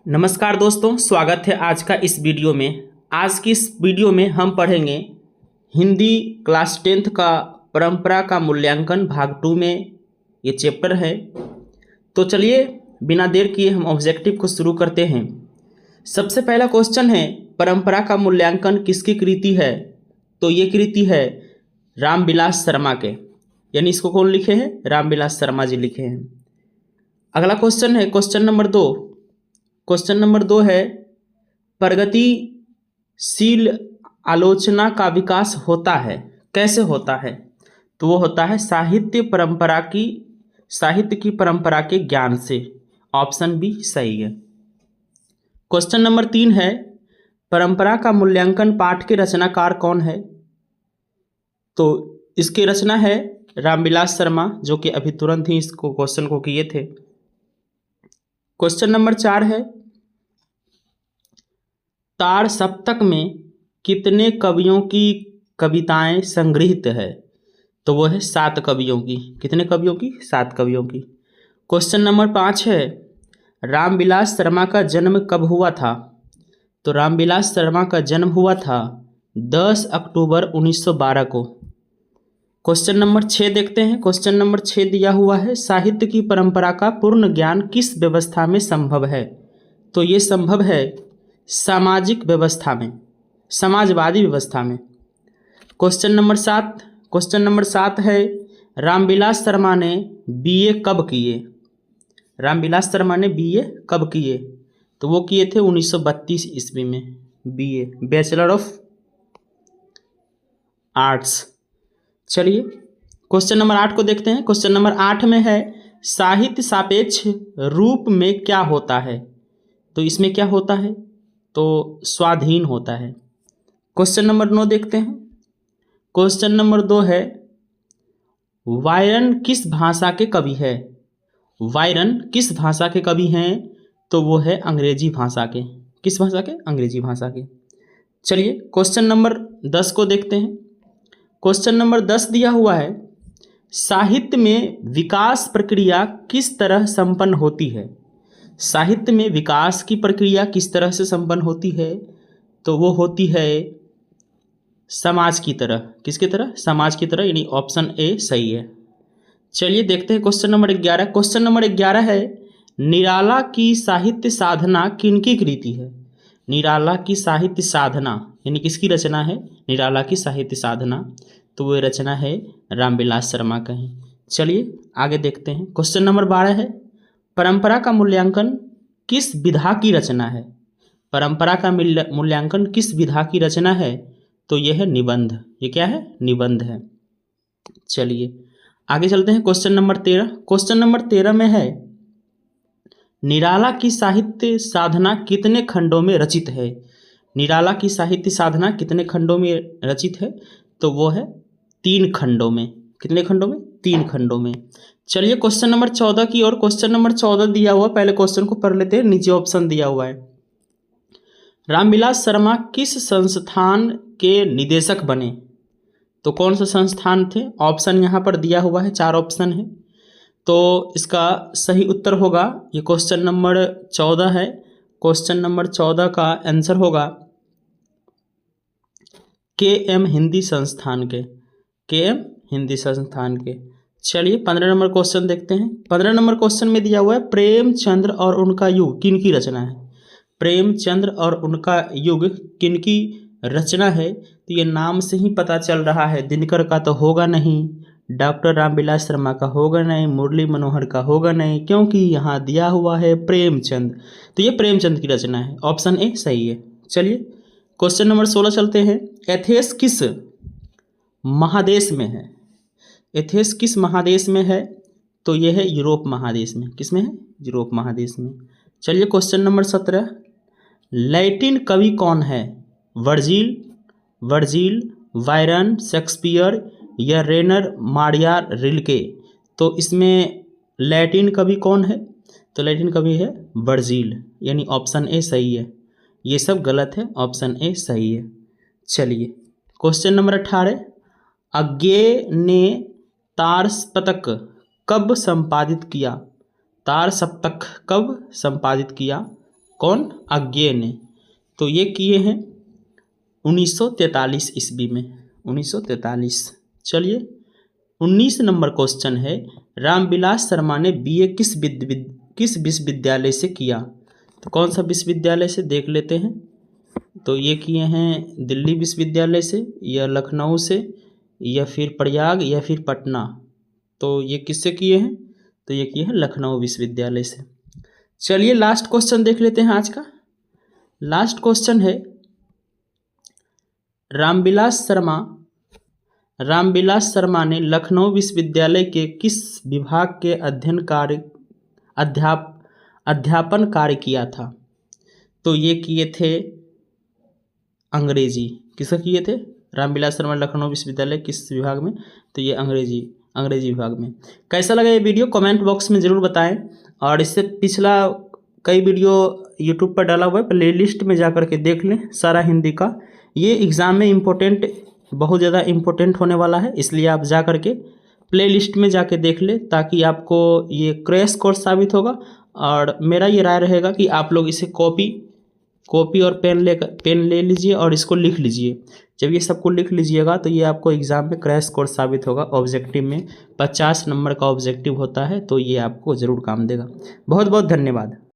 नमस्कार दोस्तों, स्वागत है आज का इस वीडियो में। आज की इस वीडियो में हम पढ़ेंगे हिंदी क्लास 10th का परंपरा का मूल्यांकन भाग 2 में ये चैप्टर है। तो चलिए बिना देर किए हम ऑब्जेक्टिव को शुरू करते हैं। सबसे पहला क्वेश्चन है, परंपरा का मूल्यांकन किसकी कृति है? तो ये कृति है रामविलास शर्मा के, यानी इसको कौन लिखे हैं? रामविलास शर्मा जी लिखे हैं। अगला क्वेश्चन है क्वेश्चन नंबर 2। क्वेश्चन नंबर 2 है, प्रगतिशील आलोचना का विकास होता है, कैसे होता है? तो वो होता है साहित्य की परंपरा के ज्ञान से। ऑप्शन बी सही है। क्वेश्चन नंबर 3 है, परंपरा का मूल्यांकन पाठ के रचनाकार कौन है? तो इसकी रचना है रामविलास शर्मा, जो कि अभी तुरंत ही इसको क्वेश्चन को किए थे। क्वेश्चन नंबर 4 है, तार सप्तक में कितने कवियों की कविताएं संग्रहित है? तो वो है 7 कवियों की। कितने कवियों की? 7 कवियों की। क्वेश्चन नंबर 5 है, रामविलास शर्मा का जन्म कब हुआ था? तो रामविलास शर्मा का जन्म हुआ था 10 अक्टूबर 1912 को। क्वेश्चन नंबर 6 देखते हैं। क्वेश्चन नंबर 6 दिया हुआ है, साहित्य की परंपरा का पूर्ण ज्ञान किस व्यवस्था में संभव है? तो ये संभव है सामाजिक व्यवस्था में, समाजवादी व्यवस्था में। क्वेश्चन नंबर 7 है, रामविलास शर्मा ने बीए कब किए? रामविलास शर्मा ने बीए कब किए? तो वो किए थे 1932 ईस्वी में बीए, बैचलर ऑफ आर्ट्स। चलिए क्वेश्चन नंबर 8 को देखते हैं। क्वेश्चन नंबर 8 में है, साहित्य सापेक्ष रूप में क्या होता है? तो इसमें क्या होता है? तो स्वाधीन होता है। क्वेश्चन नंबर 9 देखते हैं। क्वेश्चन नंबर 2 है, वायरन किस भाषा के कवि है? वायरन किस भाषा के कवि हैं? तो वो है अंग्रेजी भाषा के। किस भाषा के? अंग्रेजी भाषा के। चलिए क्वेश्चन नंबर 10 को देखते हैं। क्वेश्चन नंबर 10 दिया हुआ है, साहित्य में विकास प्रक्रिया किस तरह संपन्न होती है? साहित्य में विकास की प्रक्रिया किस तरह से संपन्न होती है? तो वो होती है समाज की तरह। किसकी तरह? समाज की तरह, यानी ऑप्शन ए सही है। चलिए देखते हैं क्वेश्चन नंबर 11। क्वेश्चन नंबर 11 है, निराला की साहित्य साधना किनकी कृति है? निराला की साहित्य साधना यानी किसकी रचना है? निराला की साहित्य साधना, तो वो रचना है रामविलास शर्मा का ही। चलिए आगे देखते हैं। क्वेश्चन नंबर 12 है, परंपरा का मूल्यांकन किस विधा की रचना है? परंपरा का मूल्यांकन किस विधा की रचना है? तो यह है निबंध। ये क्या है? निबंध है। चलिए आगे चलते हैं। Question number 13। क्वेश्चन नंबर 13 में है, निराला की साहित्य साधना कितने खंडों में रचित है? निराला की साहित्य साधना कितने खंडों में रचित है? तो वो है 3 खंडों में। कितने खंडों में? 3 खंडों में। चलिए क्वेश्चन नंबर 14 की और क्वेश्चन नंबर 14 दिया हुआ, पहले क्वेश्चन को पढ़ लेते हैं। नीचे ऑप्शन दिया हुआ है, रामविलास शर्मा किस संस्थान के निदेशक बने? तो कौन सा संस्थान थे? ऑप्शन यहाँ पर दिया हुआ है, 4 ऑप्शन है। तो इसका सही उत्तर होगा, ये क्वेश्चन नंबर 14 है। क्वेश्चन नंबर 14 का आंसर होगा KM हिंदी संस्थान के। KM हिंदी संस्थान के। चलिए 15 नंबर क्वेश्चन देखते हैं। 15 नंबर क्वेश्चन में दिया हुआ है, प्रेमचंद्र और उनका युग किनकी रचना है? प्रेमचंद्र और उनका युग किनकी रचना है? तो ये नाम से ही पता चल रहा है, दिनकर का तो होगा नहीं, डॉक्टर रामविलास शर्मा का होगा नहीं, मुरली मनोहर का होगा नहीं, क्योंकि यहाँ दिया हुआ है प्रेमचंद। तो ये प्रेमचंद की रचना है। ऑप्शन ए सही है। चलिए क्वेश्चन नंबर 16 चलते हैं। एथेंस किस महादेश में है? एथेंस किस महादेश में है? तो यह है यूरोप महादेश में। किस में है? यूरोप महादेश में। चलिए क्वेश्चन नंबर 17, लैटिन कवि कौन है? वर्जिल, वायरन, शेक्सपियर या रेनर मारिया रिल्के? तो इसमें लैटिन कवि कौन है? तो लैटिन कवि है वर्जिल, यानी ऑप्शन ए सही है। ये सब गलत है, ऑप्शन ए सही है। चलिए क्वेश्चन नंबर 18, अज्ञेय ने तार सप्तक कब संपादित किया? तार सप्तक कब संपादित किया? कौन? अज्ञे ने। तो ये किए हैं 1943 ईस्वी में, 1943। चलिए 19 नंबर क्वेश्चन है, रामविलास शर्मा ने बीए किस विश्वविद्यालय से किया? तो कौन सा विश्वविद्यालय से देख लेते हैं। तो ये किए हैं दिल्ली विश्वविद्यालय से, या लखनऊ से, या फिर प्रयाग, या फिर पटना। तो ये किससे किए हैं? तो ये किए हैं लखनऊ विश्वविद्यालय से। चलिए लास्ट क्वेश्चन देख लेते हैं आज का। लास्ट क्वेश्चन है, रामविलास शर्मा ने लखनऊ विश्वविद्यालय के किस विभाग के अध्यापन कार्य किया था? तो ये किए थे अंग्रेजी। किसका किए थे? रामविलास शर्मा लखनऊ विश्वविद्यालय किस विभाग में? तो ये अंग्रेजी विभाग में। कैसा लगा ये वीडियो कमेंट बॉक्स में ज़रूर बताएं। और इससे पिछला कई वीडियो यूट्यूब पर डाला हुआ है, प्लेलिस्ट में जा कर के देख लें सारा हिंदी का। ये एग्ज़ाम में बहुत ज़्यादा इम्पोर्टेंट होने वाला है, इसलिए आप जा कर के प्लेलिस्ट में जाके देख लें, ताकि आपको ये क्रैश कोर्स साबित होगा। और मेरा ये राय रहेगा कि आप लोग इसे कॉपी और पेन ले लीजिए और इसको लिख लीजिए। जब ये सबको लिख लीजिएगा तो ये आपको एग्ज़ाम में क्रैश कोर्स साबित होगा। ऑब्जेक्टिव में 50 नंबर का ऑब्जेक्टिव होता है, तो ये आपको ज़रूर काम देगा। बहुत बहुत धन्यवाद।